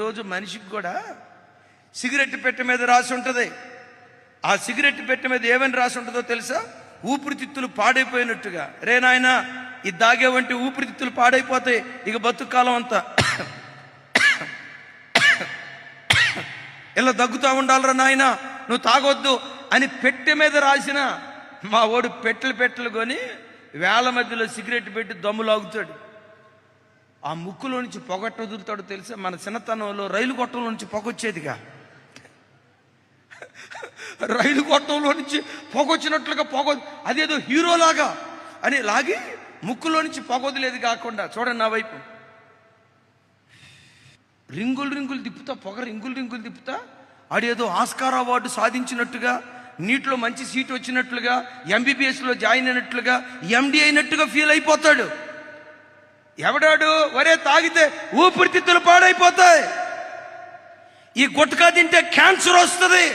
రోజు మనిషికి కూడా సిగరెట్ పెట్టె మీద రాసి ఉంటుంది. ఆ సిగరెట్ పెట్టె మీద ఏమని రాసి ఉంటుందో తెలుసా? ఊపిరితిత్తులు పాడైపోయినట్టుగా. రే నాయనా, ఇది దాగేవంటి ఊపిరితిత్తులు పాడైపోతాయి, ఇక బతుకాలం అంతా ఇలా దగ్గుతా ఉండాలరా నాయన, నువ్వు తాగొద్దు అని పెట్టె మీద రాసిన మా ఓడు పెట్టెలు కొని వేల మధ్యలో సిగరెట్ పెట్టి దమ్ము లాగుతాడు. ఆ ముక్కులో నుంచి పొగట్ట వదులుతాడు తెలుసా? మన చిన్నతనంలో రైలు గొట్టంలో నుంచి పొగ వచ్చేదిగా. రైలు గొట్టంలో నుంచి పొగ వచ్చినట్లుగా అదేదో హీరోలాగా అని లాగి ముక్కులో నుంచి పొగ వదిలేదు కాకుండా చూడండి నా వైపు రింగులు తిప్పుతా, పొగ రింగులు తిప్పుతా. ఆడేదో ఆస్కార్ అవార్డు సాధించినట్టుగా, నీటిలో మంచి సీట్ వచ్చినట్లుగా, ఎంబీబీఎస్లో జాయిన్ అయినట్లుగా, ఎండి అయినట్టుగా ఫీల్ అయిపోతాడు. ఎవడాడు? వరే తాగితే ఊపిరితిత్తులు పాడైపోతాయి, ఈ గుట్కా తింటే క్యాన్సర్ వస్తుంది,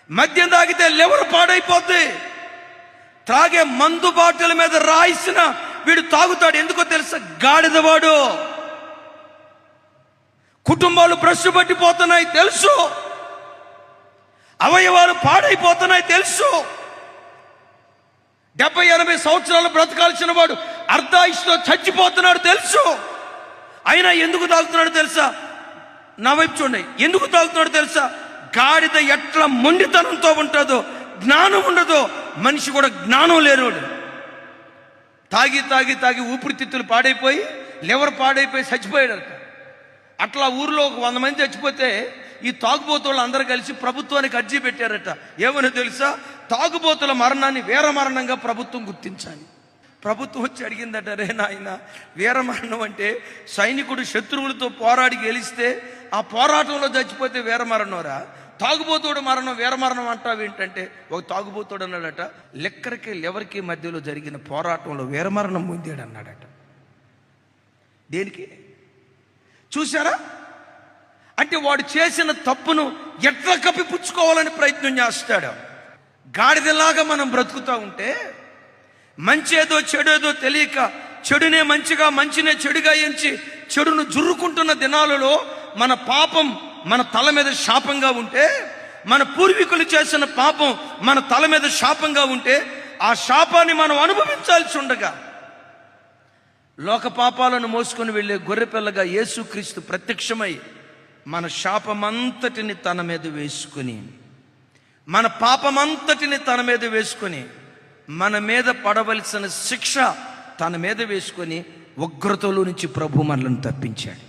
మద్యం తాగితే లివర్ పాడైపోతుంది. త్రాగే మందు బాటిల్ మీద రాయిసిన వీడు తాగుతాడు. ఎందుకో తెలుసా? గాడిదవాడు. కుటుంబాలు భ్రష్టు పట్టిపోతున్నాయి తెలుసు, అవయవాలు పాడైపోతున్నాయి తెలుసు. 70-80 సంవత్సరాలు బ్రతకాల్సిన వాడు అర్ధాయుష్తో చచ్చిపోతున్నాడు తెలుసు. అయినా ఎందుకు తాగుతున్నాడు తెలుసా? నా వైపు చూడండి. ఎందుకు తాగుతున్నాడు తెలుసా? గాడిద ఎట్లా మొండితనంతో ఉంటుందో, జ్ఞానం ఉండదో, మనిషి కూడా జ్ఞానం లేనోడు. తాగి తాగి తాగి ఊపిరితిత్తులు పాడైపోయి, లివర్ పాడైపోయి చచ్చిపోయాడు. అట్లా ఊర్లో ఒక 100 మంది చచ్చిపోతే ఈ తాగుబోతులు అందరూ కలిసి ప్రభుత్వానికి అర్జీ పెట్టారట. ఏమని తెలుసా? తాగుబోతుల మరణాన్ని వీర మరణంగా ప్రభుత్వం గుర్తించాలి. ప్రభుత్వం వచ్చి అడిగిందట, రే నాయన, వీర మరణం అంటే సైనికుడు శత్రువులతో పోరాడి గెలిస్తే ఆ పోరాటంలో చచ్చిపోతే వీర మరణంరా, తాగుబోతుడు మరణం వీర మరణం అంటావు ఏంటంటే, ఒక తాగుబోతుడు అన్నాడట, లిక్కర్కి లివర్కి మధ్యలో జరిగిన పోరాటంలో వీర మరణం పొందాడు అన్నాడట. దేనికి? చూసారా? అంటే వాడు చేసిన తప్పును ఎట్లా కప్పిపుచ్చుకోవాలని ప్రయత్నం చేస్తాడు. గాడిదలాగా మనం బ్రతుకుతూ ఉంటే, మంచేదో చెడేదో తెలియక చెడునే మంచిగా, మంచినే చెడుగా ఎంచి చెడును జుర్రుకుంటున్న దినాలలో మన పాపం మన తల మీద శాపంగా ఉంటే, మన పూర్వీకులు చేసిన పాపం మన తల మీద శాపంగా ఉంటే, ఆ శాపాన్ని మనం అనుభవించాల్సి ఉండగా లోక పాపాలను మోసుకొని వెళ్ళే గొర్రెపిల్లగా యేసుక్రీస్తు ప్రత్యక్షమై మన శాపమంతటిని తన మీద వేసుకుని, మన పాపమంతటిని తన మీద వేసుకొని, మన మీద పడవలసిన శిక్ష తన మీద వేసుకొని ఉగ్రతలో నుంచి ప్రభు మనల్ని తప్పించాడు.